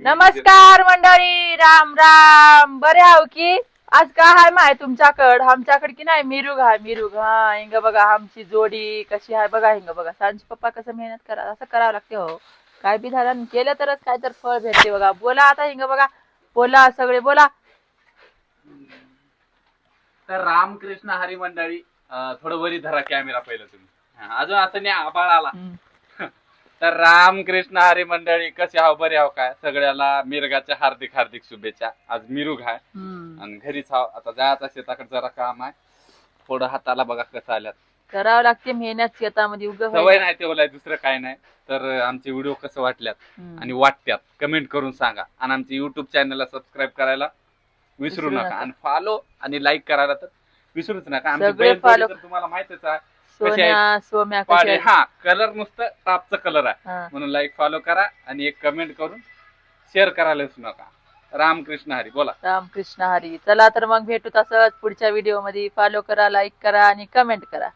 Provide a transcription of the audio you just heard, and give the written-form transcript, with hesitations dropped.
नमस्कार मंडळी, राम राम. बरे आहो की? आज काय हाय माय तुमच्याकड? आमच्याकडे की नाही मिरुग हाय, मिरुग. हा हिंग बघा आमची जोडी कशी आहे बघा. हिंग बघा सांची पप्पा कसं मेहनत करा, असं करावं लागते हो. काय बी झालं केलं तरच काय तर फळ भेटते बघा. बोला आता हिंग बघा, बोला सगळे बोला. तर रामकृष्ण हरी मंडळी, थोडं वरी धरा कॅमेरा पहिलं तुम्ही. अजून असं नाही आबाळ आला. तर रामकृष्ण हरी मंडळी, कसे हाव बरे हाव काय? सगळ्याला मिरगाच्या हार्दिक हार्दिक शुभेच्छा. आज मिरुग आहे आणि घरीच हाव. आता जायचं शेताकडे जरा काम आहे. थोडं हाताला बघा कसं आल्यात. करावं लागते मेहनत शेतामध्ये उग सवय नाही ते बोलाय, दुसरं काय नाही. तर आमचे व्हिडिओ कसं वाटल्यात आणि वाटत्यात कमेंट करून सांगा. आणि आमच्या युट्यूब चॅनलला सबस्क्राईब करायला विसरू नका आणि फॉलो आणि लाईक करायला तर विसरूच नका. आमची बैल जोडी तर तुम्हाला माहितच आहे. सोन्या सोम्या पाडे हा कलर नुसतं टॉपचा कलर आहे म्हणून लाईक फॉलो करा आणि एक कमेंट करून शेअर करायला विसरू नका. रामकृष्ण हरी. बोला. रामकृष्ण हरी. चला तर मग भेटू तसंच पुढच्या व्हिडिओ मध्ये. फॉलो करा, लाईक करा आणि कमेंट करा.